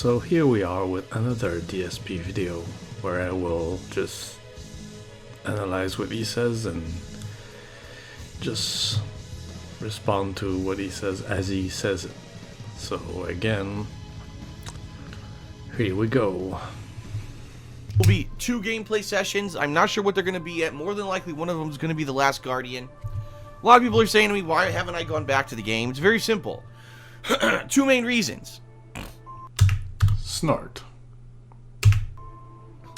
So here we are with another DSP video where I will just analyze what he says and just respond to what he says as he says it. So again, here we go. Will be 2 gameplay sessions. I'm not sure what they're going to be yet. More than likely one of them is going to be The Last Guardian. A lot of people are saying to me, why haven't I gone back to the game? It's very simple. 2 main reasons. Snort.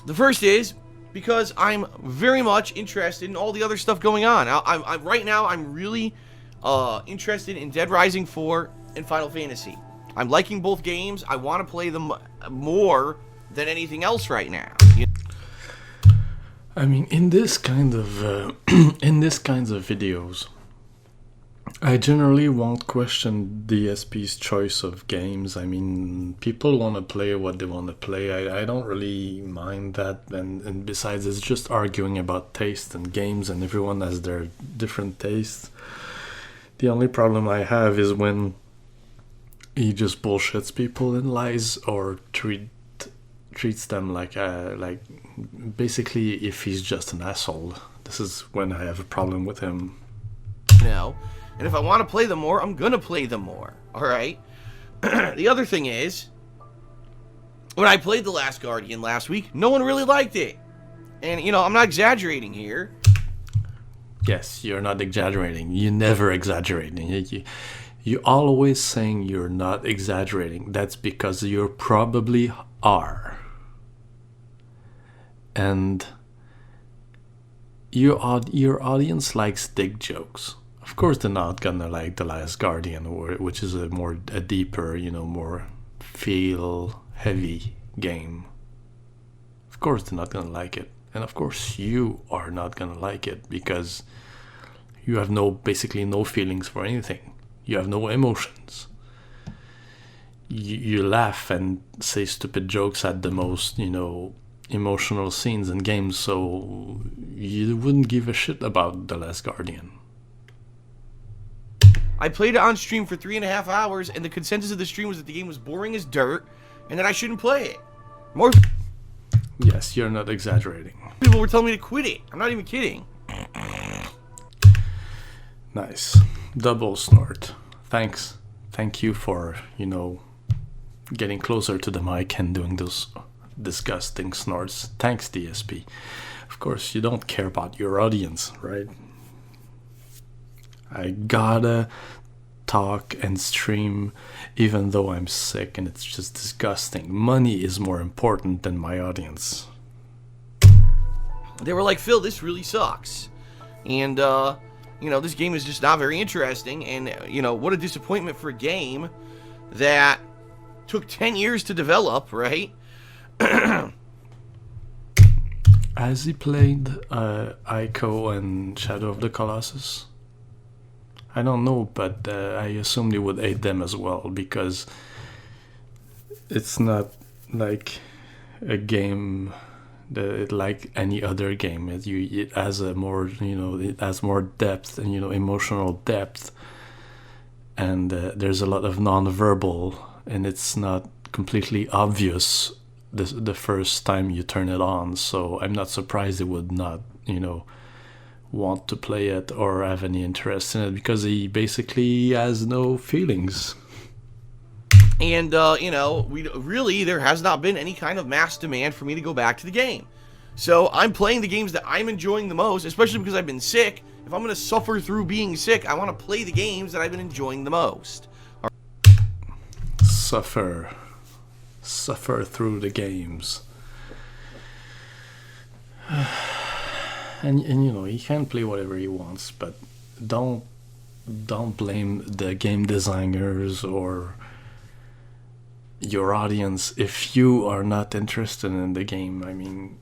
The first is because I'm very much interested in all the other stuff going on. Right now, I'm really interested in Dead Rising 4 and Final Fantasy. I'm liking both games. I want to play them more than anything else right now. I mean, in this kind of in this kinds of videos, I generally won't question DSP's choice of games. I mean, people want to play what they want to play. I don't really mind that. And besides, it's just arguing about taste and games, and everyone has their different tastes. The only problem I have is when he just bullshits people and lies or treats them like basically if he's just an asshole. This is when I have a problem with him. No. And if I want to play them more, I'm going to play them more. Alright? The other thing is, when I played The Last Guardian last week, no one really liked it. And, you know, I'm not exaggerating here. Yes, you're not exaggerating. You never exaggerate. You always saying you're not exaggerating. That's because you probably are. And your audience likes dick jokes. Of course, they're not gonna like The Last Guardian, which is a deeper, more feel-heavy game. Of course, they're not gonna like it, and of course, you are not gonna like it because you have basically no feelings for anything. You have no emotions. You laugh and say stupid jokes at the most, emotional scenes in games, so you wouldn't give a shit about The Last Guardian. I played it on stream for 3.5 hours, and the consensus of the stream was that the game was boring as dirt, and that I shouldn't play it. More Yes, you're not exaggerating. people were telling me to quit it. I'm not even kidding. Nice. Double snort. Thanks. Thank you for, getting closer to the mic and doing those disgusting snorts. Thanks, DSP. Of course, you don't care about your audience, right? I gotta talk and stream even though I'm sick and it's just disgusting. Money is more important than my audience. They were like, Phil, this really sucks. And, this game is just not very interesting. And, what a disappointment for a game that took 10 years to develop, right? Has he played Ico and Shadow of the Colossus? I don't know, but I assume they would hate them as well because it's not like a game like any other game. It has a more, it has more depth and emotional depth, and there's a lot of non-verbal, and it's not completely obvious the first time you turn it on. So I'm not surprised it would not, want to play it or have any interest in it because he basically has no feelings. And, there has not been any kind of mass demand for me to go back to the game. So I'm playing the games that I'm enjoying the most, especially because I've been sick. If I'm going to suffer through being sick, I want to play the games that I've been enjoying the most. Suffer through the games. And he can play whatever he wants, but don't blame the game designers or your audience if you are not interested in the game. I mean,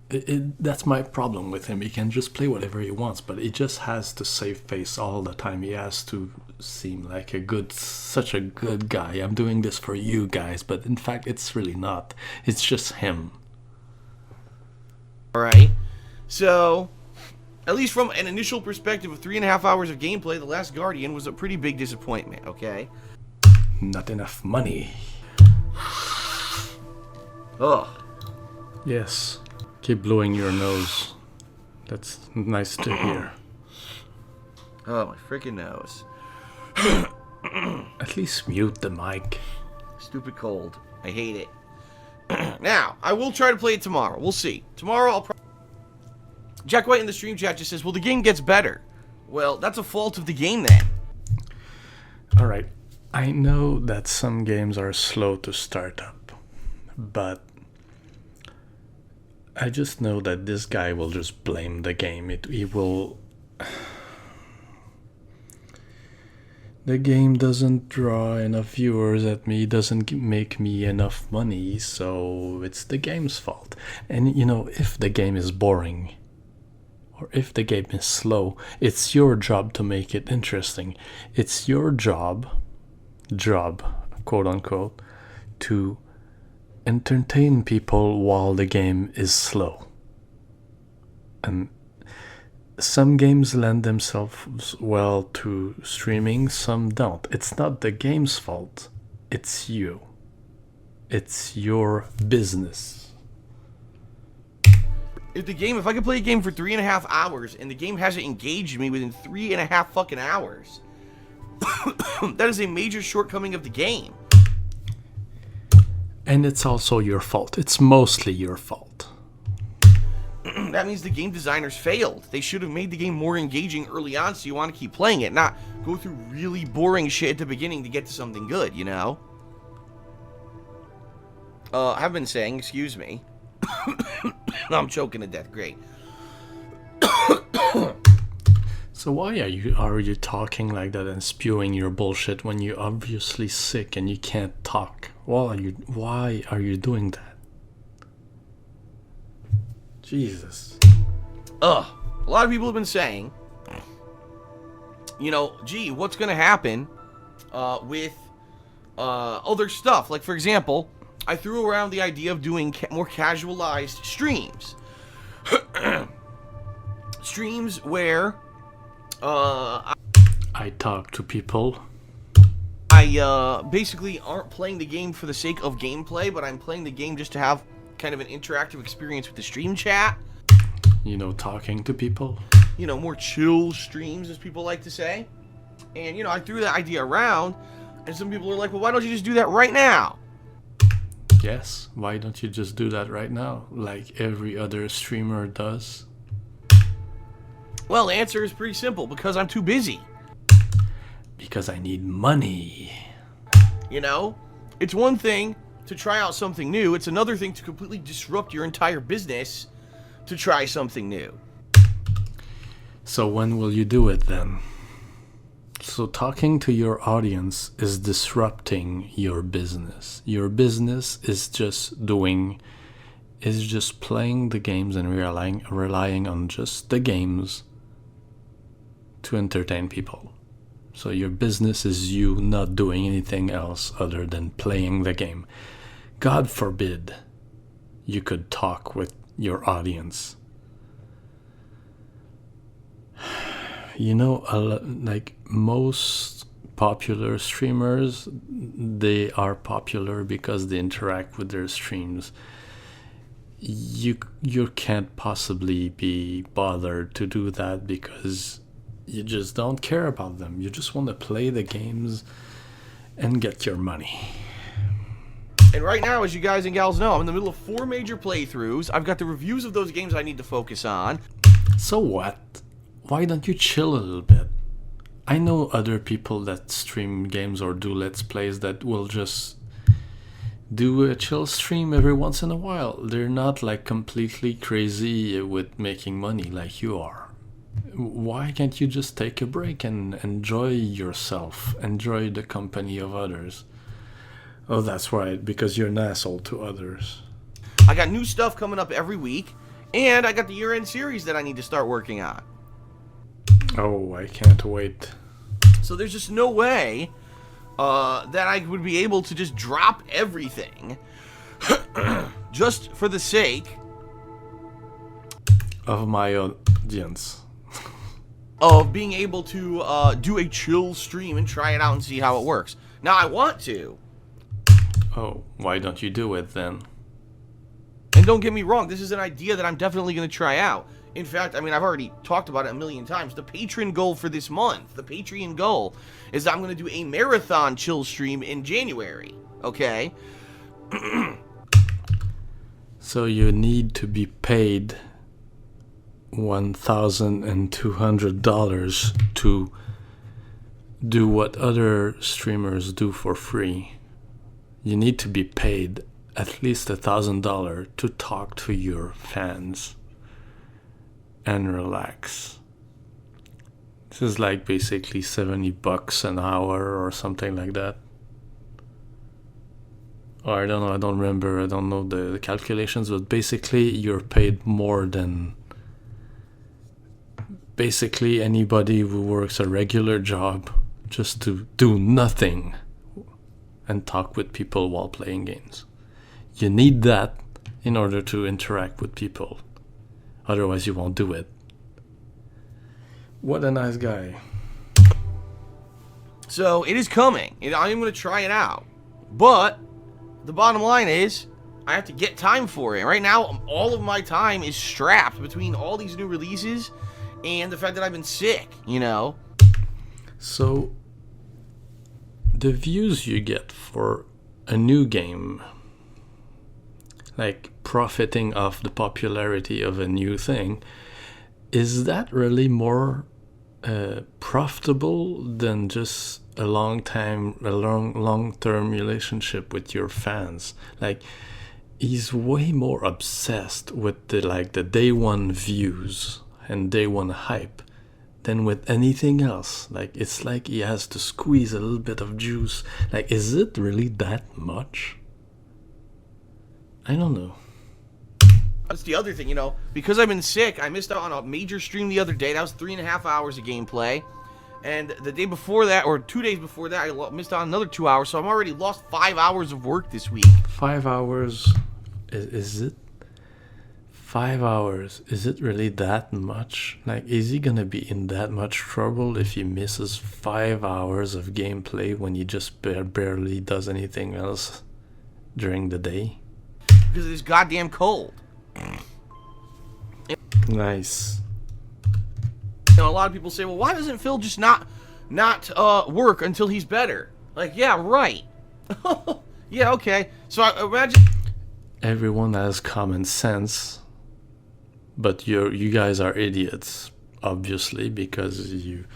that's my problem with him. He can just play whatever he wants, but he just has to save face all the time. He has to seem like such a good guy. I'm doing this for you guys, but in fact, it's really not. It's just him. Alright, so at least from an initial perspective of 3.5 hours of gameplay, The Last Guardian was a pretty big disappointment, okay? Not enough money. Ugh. Yes. Keep blowing your nose. That's nice to hear. Oh, my freaking nose. At least mute the mic. Stupid cold. I hate it. Now, I will try to play it tomorrow. We'll see. Tomorrow I'll Jack White in the stream chat just says, well, the game gets better. Well, that's a fault of the game then. Alright. I know that some games are slow to start up, but I just know that this guy will just blame the game. He will... The game doesn't draw enough viewers at me, doesn't make me enough money, so it's the game's fault. And you know, if the game is boring, or if the game is slow, it's your job to make it interesting. It's your job, quote unquote, to entertain people while the game is slow. And some games lend themselves well to streaming, some don't. It's not the game's fault. It's you. It's your business. If I could play a game for 3.5 hours and the game hasn't engaged me within 3.5 fucking hours, that is a major shortcoming of the game. And it's also your fault. It's mostly your fault. That means the game designers failed. They should have made the game more engaging early on so you want to keep playing it, not go through really boring shit at the beginning to get to something good, you know? I've been saying, excuse me. I'm choking to death, great. So why are you talking like that and spewing your bullshit when you're obviously sick and you can't talk? Why are you doing that? Jesus. A lot of people have been saying, you know, gee, what's going to happen with other stuff? Like, for example, I threw around the idea of doing more casualized streams. Streams where I talk to people. I basically aren't playing the game for the sake of gameplay, but I'm playing the game just to have kind of an interactive experience with the stream chat. You know, talking to people. You know, more chill streams, as people like to say. And, you know, I threw that idea around, and some people are like, well, why don't you just do that right now? Yes, why don't you just do that right now, like every other streamer does? Well, the answer is pretty simple, because I'm too busy. Because I need money. You know? It's one thing to try out something new, it's another thing to completely disrupt your entire business to try something new. So when will you do it then? So talking to your audience is disrupting your business. Your business is just playing the games and relying on just the games to entertain people. So your business is you not doing anything else other than playing the game. God forbid you could talk with your audience. You know, like most popular streamers, they are popular because they interact with their streams. You can't possibly be bothered to do that because you just don't care about them. You just want to play the games and get your money. And right now, as you guys and gals know, I'm in the middle of 4 major playthroughs. I've got the reviews of those games I need to focus on. So what? Why don't you chill a little bit? I know other people that stream games or do let's plays that will just do a chill stream every once in a while. They're not like completely crazy with making money like you are. Why can't you just take a break and enjoy yourself? Enjoy the company of others. Oh, that's right, because you're an asshole to others. I got new stuff coming up every week, and I got the year-end series that I need to start working on. Oh, I can't wait. So there's just no way that I would be able to just drop everything just for the sake of my audience. Of being able to do a chill stream and try it out and see how it works. Now, I want to. Oh, why don't you do it then? don't get me wrong, this is an idea that I'm definitely going to try out. In fact, I mean, I've already talked about it a million times. The patron goal for this month, the Patreon goal, is I'm going to do a marathon chill stream in January. Okay? So you need to be paid $1,200 to do what other streamers do for free. You need to be paid at least $1,000 to talk to your fans and relax. This is like basically $70 an hour or something like that. Or I don't know, I don't remember, I don't know the calculations, but basically you're paid more than basically anybody who works a regular job just to do nothing and talk with people while playing games. You need that in order to interact with people. Otherwise you won't do it. What a nice guy. So it is coming. I'm going to try it out. But the bottom line is, I have to get time for it. Right now, all of my time is strapped between all these new releases and the fact that I've been sick, you know? So, the views you get for a new game, like profiting off the popularity of a new thing, is that really more profitable than just a long-term relationship with your fans? Like, he's way more obsessed with the day one views and day one hype than with anything else. Like, it's like he has to squeeze a little bit of juice. Like, is it really that much? I don't know. That's the other thing, you know, because I've been sick, I missed out on a major stream the other day. That was 3.5 hours of gameplay. And the day before that, or 2 days before that, I missed out on another 2 hours. So I'm already lost 5 hours of work this week. 5 hours? Is it? 5 hours? Is it really that much? Like, is he gonna be in that much trouble if he misses 5 hours of gameplay when he just barely does anything else during the day? Because it is goddamn cold. Nice. You know, a lot of people say, well, why doesn't Phil just not work until he's better? Like, yeah, right. Yeah, okay. So I imagine everyone has common sense, but you guys are idiots, obviously, because you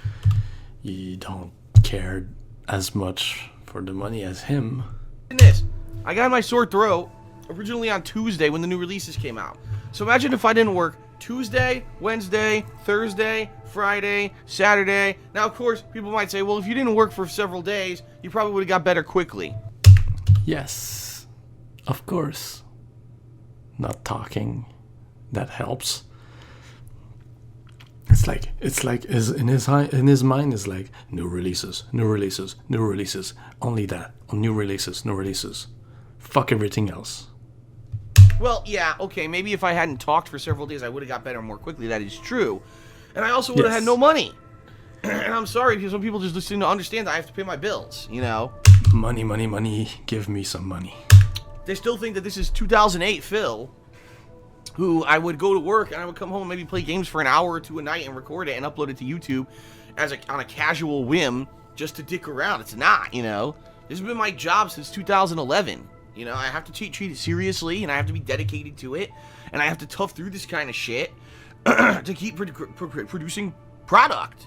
don't care as much for the money as him. this. I got my sore throat originally on Tuesday when the new releases came out. So imagine if I didn't work Tuesday, Wednesday, Thursday, Friday, Saturday. Now, of course, people might say, well, if you didn't work for several days, you probably would have got better quickly. Yes, of course. Not talking, that helps. It's like in his mind is like new releases, only that, new releases. Fuck everything else. Well, yeah, okay, maybe if I hadn't talked for several days, I would have got better more quickly. That is true. And I also would have had no money. And I'm sorry, because some people just seem to understand that I have to pay my bills, you know? Money, give me some money. They still think that this is 2008 Phil, who I would go to work and I would come home and maybe play games for an hour or two a night and record it and upload it to YouTube on a casual whim just to dick around. It's not, you know? This has been my job since 2011. You know, I have to treat it seriously, and I have to be dedicated to it, and I have to tough through this kind of shit to keep producing product.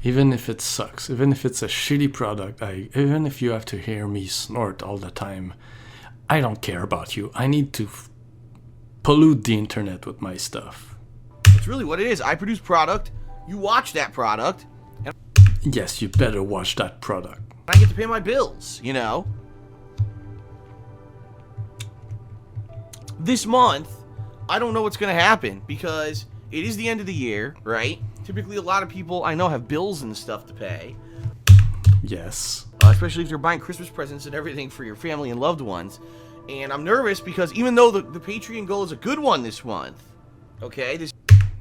Even if it sucks, even if it's a shitty product, even if you have to hear me snort all the time, I don't care about you. I need to pollute the internet with my stuff. That's really what it is. I produce product, you watch that product, and yes, you better watch that product. I get to pay my bills, you know? This month, I don't know what's going to happen because it is the end of the year, right? Typically, a lot of people I know have bills and stuff to pay. Yes. Especially if you're buying Christmas presents and everything for your family and loved ones. And I'm nervous because even though the Patreon goal is a good one this month, okay, this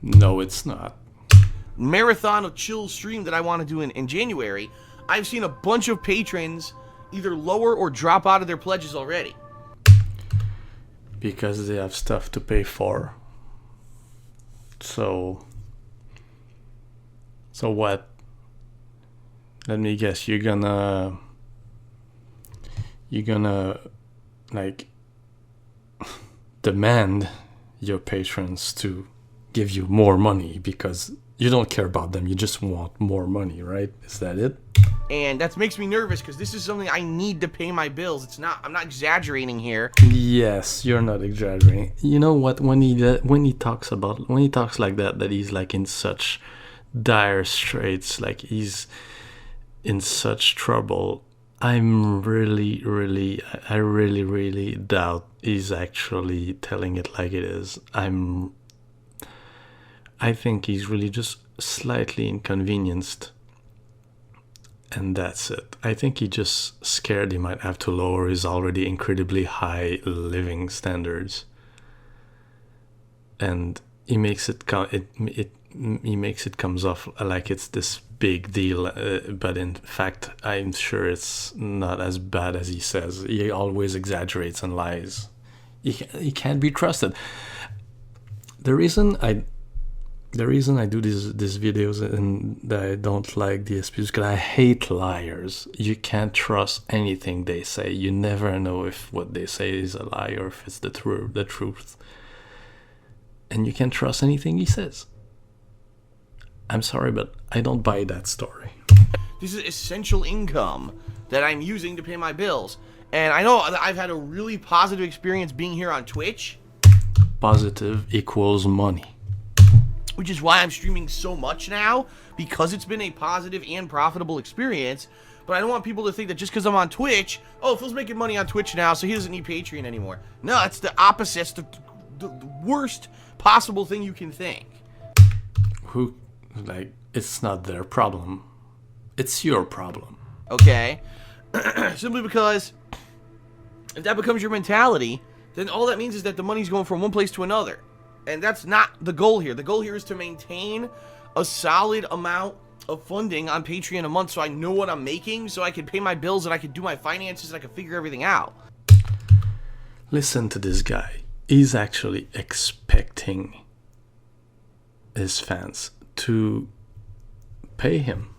no, it's not. marathon of chill stream that I want to do in January, I've seen a bunch of patrons either lower or drop out of their pledges already. because they have stuff to pay for. So what? Let me guess, you're gonna like demand your patrons to give you more money because you don't care about them, you just want more money, right? Is that it? And that makes me nervous because this is something I need to pay my bills. I'm not exaggerating here. Yes, you're not exaggerating. You know what? When he talks like that he's like in such dire straits, like he's in such trouble. I really doubt he's actually telling it like it is. I think he's really just slightly inconvenienced. And that's it. I think he just scared he might have to lower his already incredibly high living standards. And he makes it comes off like it's this big deal, but in fact, I'm sure it's not as bad as he says. He always exaggerates and lies. He can't be trusted. The reason I do these videos and that I don't like DSP is because I hate liars. You can't trust anything they say. You never know if what they say is a lie or if it's the truth. And you can't trust anything he says. I'm sorry, but I don't buy that story. This is essential income that I'm using to pay my bills. And I know that I've had a really positive experience being here on Twitch. Positive equals money. Which is why I'm streaming so much now, because it's been a positive and profitable experience. But I don't want people to think that just because I'm on Twitch, oh, Phil's making money on Twitch now, so he doesn't need Patreon anymore. No, it's the opposite. It's the worst possible thing you can think. It's not their problem. It's your problem. Okay? Simply because if that becomes your mentality, then all that means is that the money's going from one place to another. And that's not the goal here. The goal here is to maintain a solid amount of funding on Patreon a month so I know what I'm making, so I can pay my bills and I can do my finances and I can figure everything out. Listen to this guy. He's actually expecting his fans to pay him.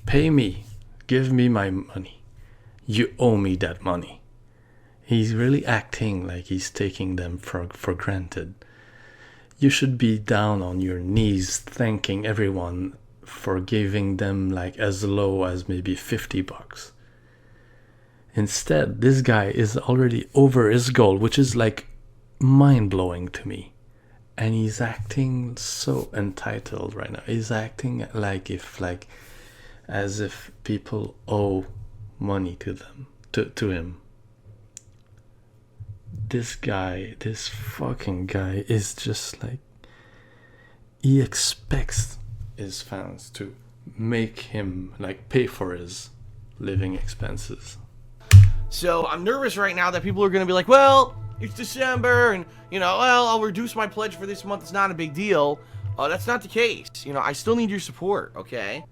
Pay me. Give me my money. You owe me that money. He's really acting like he's taking them for granted. You should be down on your knees thanking everyone for giving them like as low as maybe $50. Instead, this guy is already over his goal, which is like mind-blowing to me. And he's acting so entitled right now. He's acting as if people owe money to them, to him. This fucking guy is just like, he expects his fans to make him like pay for his living expenses. So I'm nervous right now that people are going to be like, well, it's December and, well, I'll reduce my pledge for this month. It's not a big deal. That's not the case. I still need your support, okay?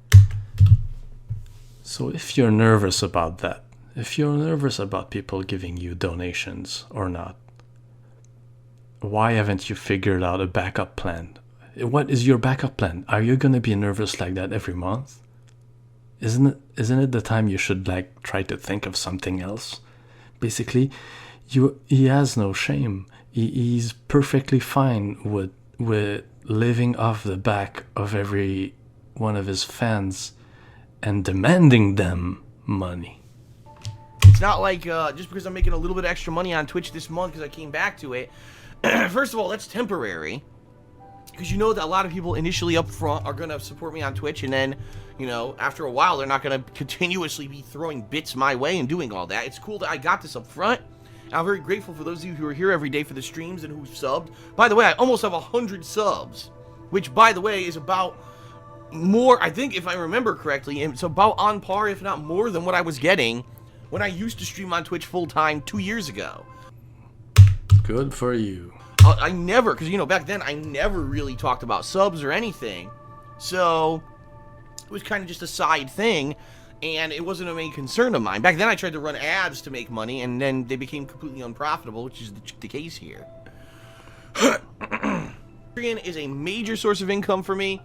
So if you're nervous about that, if you're nervous about people giving you donations or not, why haven't you figured out a backup plan? What is your backup plan? Are you going to be nervous like that every month? Isn't it the time you should try to think of something else? Basically, he has no shame. He's perfectly fine with living off the back of every one of his fans and demanding them money. It's not like just because I'm making a little bit extra money on Twitch this month because I came back to it. First of all, that's temporary. Because that a lot of people initially up front are going to support me on Twitch, and then, after a while, they're not going to continuously be throwing bits my way and doing all that. It's cool that I got this up front. I'm very grateful for those of you who are here every day for the streams and who've subbed. By the way, I almost have 100 subs, which, by the way, is about more, I think, if I remember correctly, it's about on par, if not more, than what I was getting when I used to stream on Twitch full-time 2 years ago. Good for you. I never, because, back then, I never really talked about subs or anything. So, it was kind of just a side thing. and it wasn't a main concern of mine. Back then I tried to run ads to make money, and then they became completely unprofitable, which is the case here. Patreon is a major source of income for me.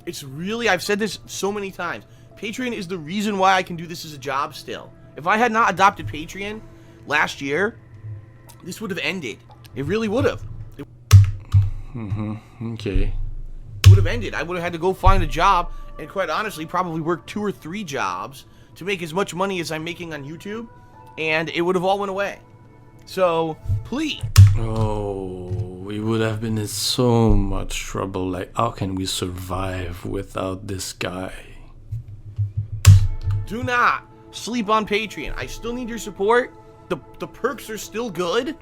It's really, I've said this so many times, Patreon is the reason why I can do this as a job still. If I had not adopted Patreon last year, this would have ended. It really would have. Okay. It would have ended. I would have had to go find a job, and quite honestly, probably work 2 or 3 jobs to make as much money as I'm making on YouTube, and it would have all went away. So, please. Oh, we would have been in so much trouble. Like, how can we survive without this guy? Do not sleep on Patreon. I still need your support. The perks are still good.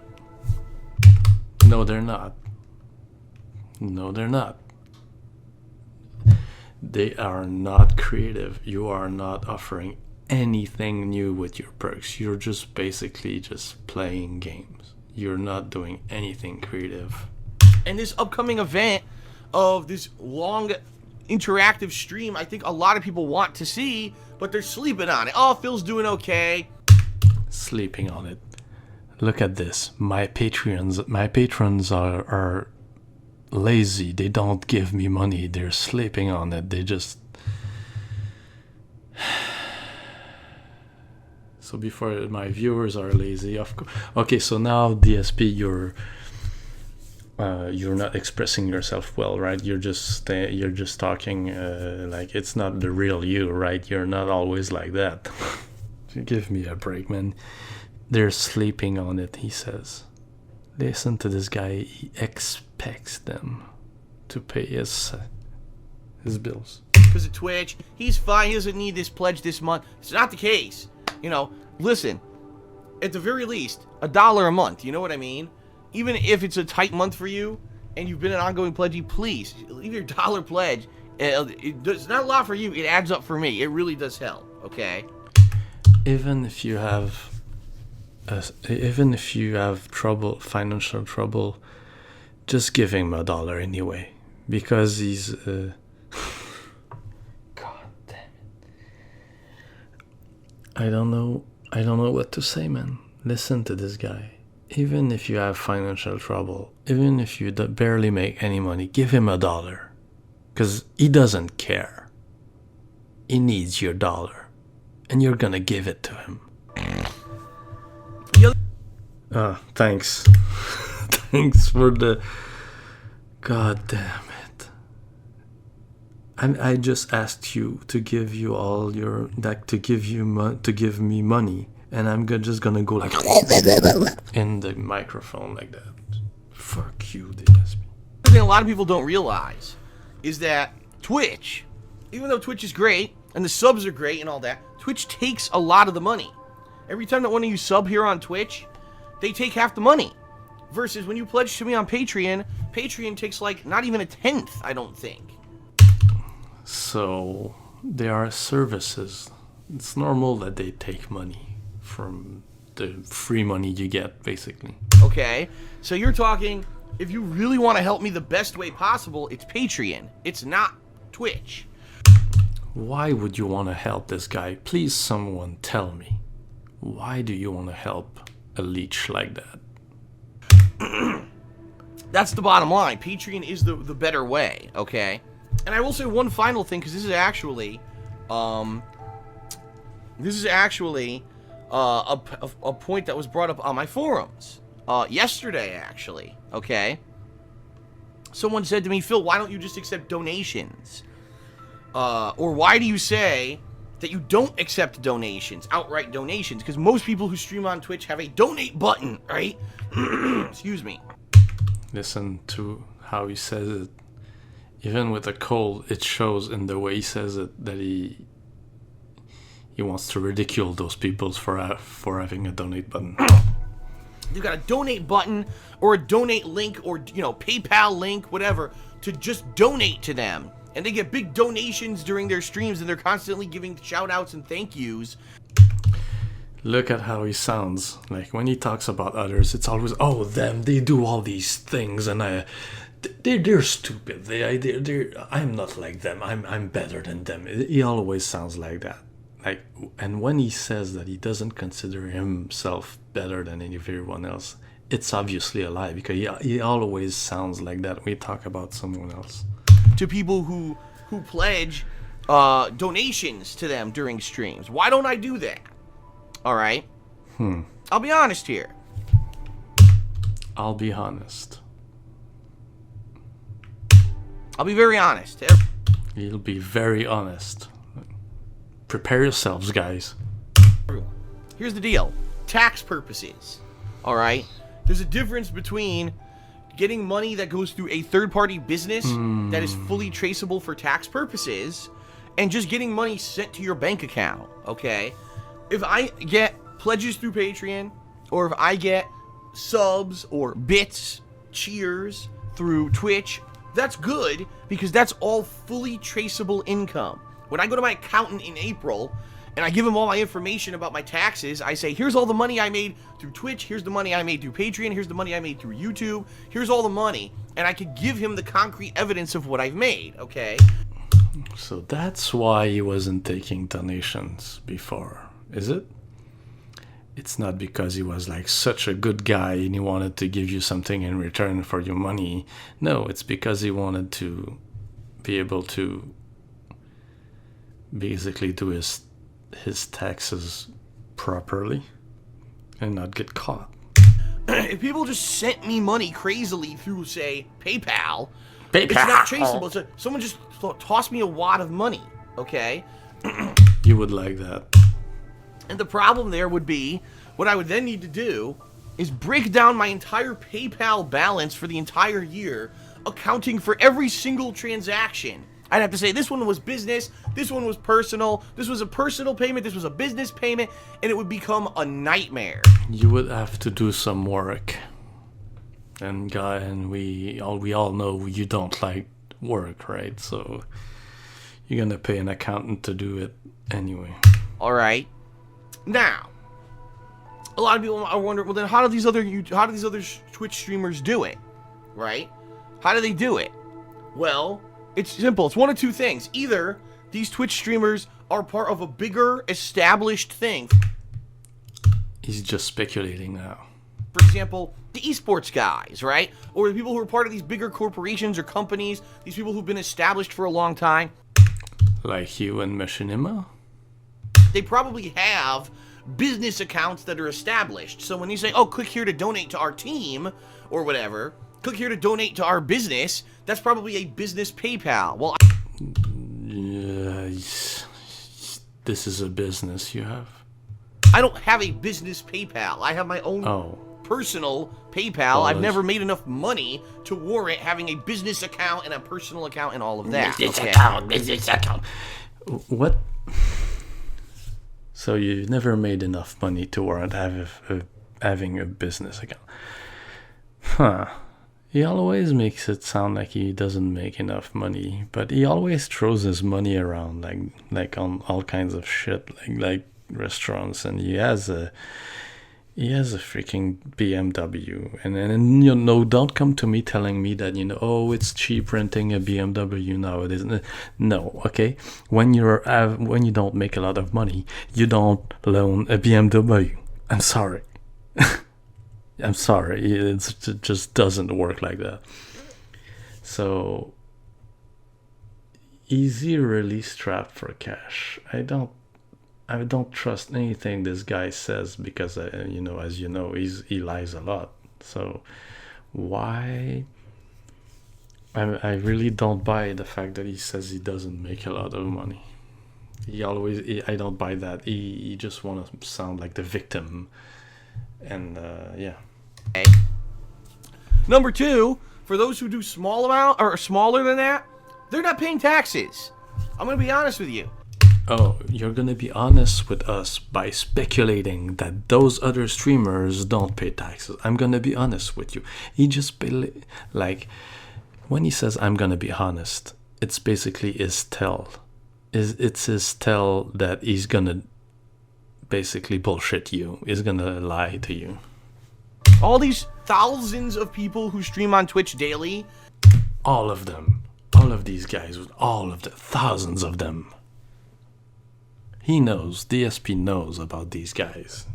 No, they're not. No, they're not. They are not creative. You are not offering anything new with your perks. You're just basically just playing games. You're not doing anything creative. And this upcoming event of this long interactive stream, I think a lot of people want to see, but they're sleeping on it. Oh, Phil's doing okay. Sleeping on it. Look at this. My patrons are lazy. They don't give me money. They're sleeping on it. They just... So before my viewers are lazy, of course. Okay, so now DSP, you're not expressing yourself well, right? You're just talking like it's not the real you, right? You're not always like that. Give me a break, man. They're sleeping on it, he says. Listen to this guy. He expects them to pay his bills. Because of Twitch, he's fine. He doesn't need this pledge this month. It's not the case. You know, listen, at the very least, $1 a month. You know what I mean? Even if it's a tight month for you and you've been an ongoing pledgee, please leave your $1 pledge. It's not a lot for you. It adds up for me. It really does help. Okay. Even if you have trouble, financial trouble, just give him $1 anyway, because he's God damn it. I don't know what to say, man. Listen to this guy. Even if you have financial trouble, even if you barely make any money, give him $1, because he doesn't care. He needs your $1, and you're gonna give it to him. Thanks. Thanks for the... God damn it. I just asked you to give you all your... to give me money, and I'm just gonna go like... in the microphone like that. Fuck you, DSP. The thing a lot of people don't realize is that Twitch, even though Twitch is great, and the subs are great and all that, Twitch takes a lot of the money. Every time that one of you sub here on Twitch, they take half the money. Versus when you pledge to me on Patreon, Patreon takes like not even 1/10, I don't think. So, there are services. It's normal that they take money from the free money you get, basically. Okay, so you're talking, if you really want to help me the best way possible, it's Patreon. It's not Twitch. Why would you want to help this guy? Please, someone tell me. Why do you want to help a leech like that? That's the bottom line. Patreon is the better way, okay? And I will say one final thing, because this is actually a point that was brought up on my forums yesterday, actually, okay? Someone said to me, Phil, why don't you just accept donations? Or why do you say that you don't accept donations, outright donations? Because most people who stream on Twitch have a donate button, right? Excuse me. Listen to how he says it. Even with a cold, it shows in the way he says it that he wants to ridicule those people for having a donate button. You've got a donate button or a donate link or, PayPal link, whatever, to just donate to them. And they get big donations during their streams, and they're constantly giving shout-outs and thank yous. Look at how he sounds. Like, when he talks about others, it's always, oh, them, they do all these things, and they're stupid. I'm not like them. I'm better than them. He always sounds like that. like, and when he says that he doesn't consider himself better than everyone else, it's obviously a lie, because he always sounds like that when we talk about someone else. To people who pledge donations to them during streams. Why don't I do that? All right. I'll be honest here. I'll be honest. I'll be very honest. You'll be very honest. Prepare yourselves, guys. Here's the deal. Tax purposes. All right. There's a difference between getting money that goes through a third-party business that is fully traceable for tax purposes and just getting money sent to your bank account, okay? If I get pledges through Patreon, or if I get subs or bits, cheers through Twitch, that's good because that's all fully traceable income. When I go to my accountant in April and I give him all my information about my taxes, I say, here's all the money I made through Twitch, here's the money I made through Patreon, here's the money I made through YouTube, here's all the money, and I could give him the concrete evidence of what I've made, okay? So that's why he wasn't taking donations before, is it? It's not because he was like such a good guy and he wanted to give you something in return for your money. No, it's because he wanted to be able to basically do his taxes properly and not get caught. If people just sent me money crazily through, say, PayPal, it's not traceable. So someone just tossed me a wad of money, okay? You would like that. And the problem there would be, what I would then need to do is break down my entire PayPal balance for the entire year, accounting for every single transaction. I'd have to say this one was business, this one was personal, this was a personal payment, this was a business payment, and it would become a nightmare. You would have to do some work. And we all know you don't like work, right? So you're gonna pay an accountant to do it anyway. All right. Now, a lot of people are wondering, well, then how do these other Twitch streamers do it, right? How do they do it? Well, it's simple. It's one of two things. Either these Twitch streamers are part of a bigger established thing. He's just speculating now. For example, the esports guys, right? Or the people who are part of these bigger corporations or companies, these people who've been established for a long time. Like you and Machinima? They probably have business accounts that are established. So when you say, oh, click here to donate to our team or whatever, click here to donate to our business, that's probably a business PayPal. Well, this is a business you have? I don't have a business PayPal. I have my own personal PayPal. Well, I've never made enough money to warrant having a business account and a personal account and all of that. Business account. What? So you never made enough money to warrant having a business account. Huh. He always makes it sound like he doesn't make enough money, but he always throws his money around like on all kinds of shit, like restaurants, and he has a freaking BMW, and you know, don't come to me telling me that, you know, oh, it's cheap renting a BMW nowadays. No, okay. When you don't make a lot of money, you don't loan a BMW. I'm sorry. I'm sorry. It just doesn't work like that. So, is he really strapped for cash? I don't trust anything this guy says because, you know, as you know, he lies a lot. So why? I really don't buy the fact that he says he doesn't make a lot of money. I don't buy that. He just want to sound like the victim. And yeah. Okay. Number two, for those who do small amount or smaller than that, they're not paying taxes. I'm gonna be honest with you. Oh, you're gonna be honest with us by speculating that those other streamers don't pay taxes. I'm gonna be honest with you. He just like when he says I'm gonna be honest, it's basically his tell. It's his tell that he's gonna basically bullshit you. He's gonna lie to you. All these thousands of people who stream on Twitch daily, all of them, all of these guys, all of the thousands of them. He knows, DSP knows about these guys.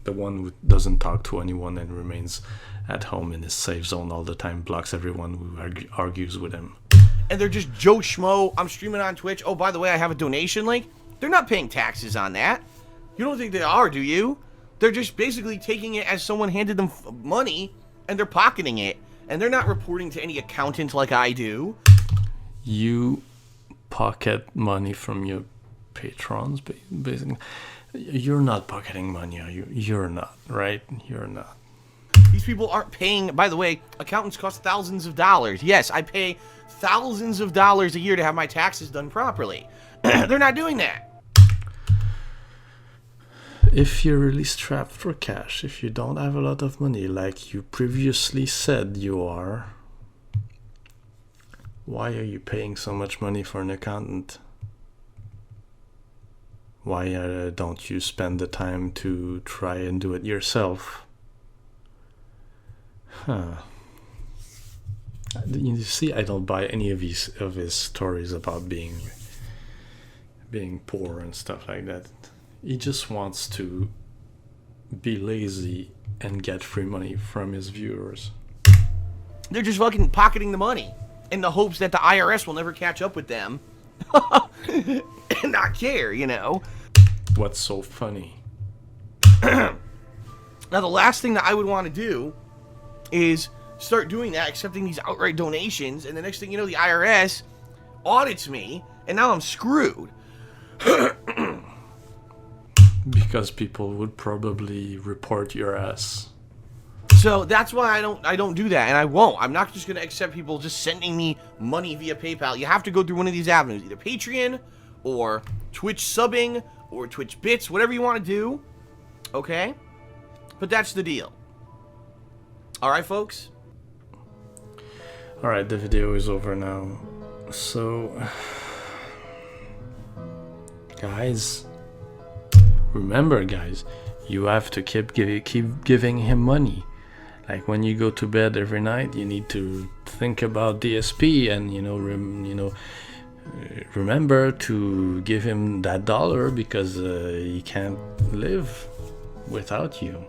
The one who doesn't talk to anyone and remains at home in his safe zone all the time, blocks everyone who argues with him. And they're just Joe Schmo. I'm streaming on Twitch. Oh, by the way, I have a donation link. They're not paying taxes on that. You don't think they are, do you? They're just basically taking it as someone handed them money, and they're pocketing it. And they're not reporting to any accountant like I do. You pocket money from your patrons, basically. You're not pocketing money, are you? You're not, right? You're not. These people aren't paying. By the way, accountants cost thousands of dollars. Yes, I pay thousands of dollars a year to have my taxes done properly. They're not doing that. If you're really strapped for cash, if you don't have a lot of money, like you previously said you are, why are you paying so much money for an accountant? Why don't you spend the time to try and do it yourself? You see, I don't buy any of his stories about being poor and stuff like that. He just wants to be lazy and get free money from his viewers. They're just fucking pocketing the money in the hopes that the IRS will never catch up with them and not care, you know. What's so funny? Now, the last thing that I would want to do is start doing that, accepting these outright donations, and the next thing you know, the IRS audits me, and now I'm screwed. Because people would probably report your ass. So that's why I don't do that, and I won't. I'm not just gonna accept people just sending me money via PayPal. You have to go through one of these avenues, either Patreon or Twitch subbing or Twitch bits, whatever you want to do. Okay? But that's the deal. Alright, folks? Alright, the video is over now. So, guys, remember, guys, you have to keep giving him money. Like when you go to bed every night, you need to think about DSP and remember to give him that $1 because he can't live without you.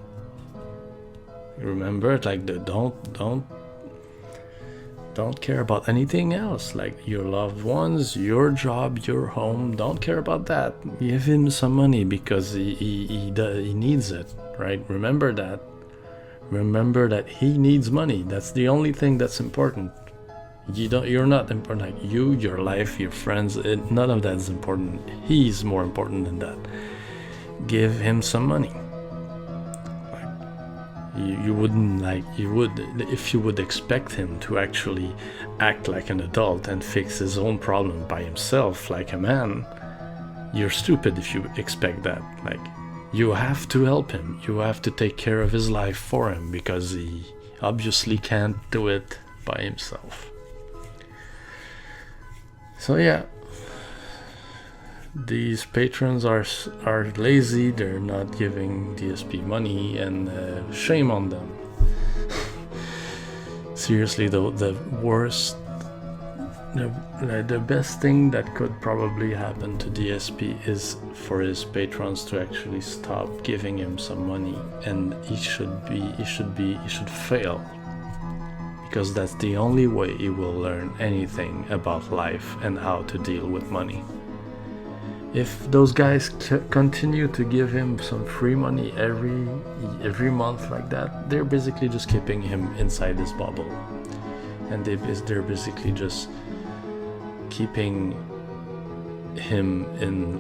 Remember, like don't care about anything else, like your loved ones, your job, your home. Don't care about that. Give him some money because he needs it, right? Remember that. Remember that he needs money. That's the only thing that's important. You're not important. Like you, your life, your friends, none of that is important. He's more important than that. Give him some money. You would if you would expect him to actually act like an adult and fix his own problem by himself like a man. You're stupid if you expect that. Like, you have to help him. You have to take care of his life for him because he obviously can't do it by himself. So yeah, these patrons are lazy. They're not giving DSP money, and shame on them. Seriously though, the best thing that could probably happen to DSP is for his patrons to actually stop giving him some money, and he should fail, because that's the only way he will learn anything about life and how to deal with money. If those guys continue to give him some free money every month like that, they're basically just keeping him inside this bubble, and they're basically just keeping him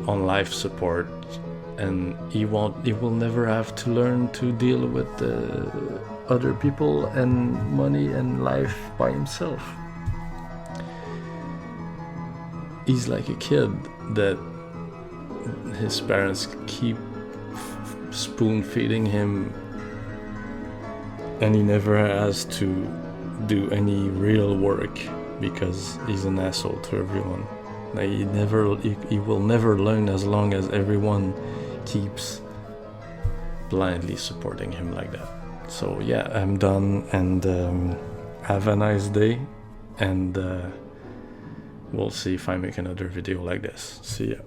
on life support, and he will never have to learn to deal with other people and money and life by himself. He's like a kid that his parents keep spoon feeding him, and he never has to do any real work because he's an asshole to everyone. Like he will never learn as long as everyone keeps blindly supporting him like that. So yeah, I'm done, and have a nice day, and we'll see if I make another video like this. See ya.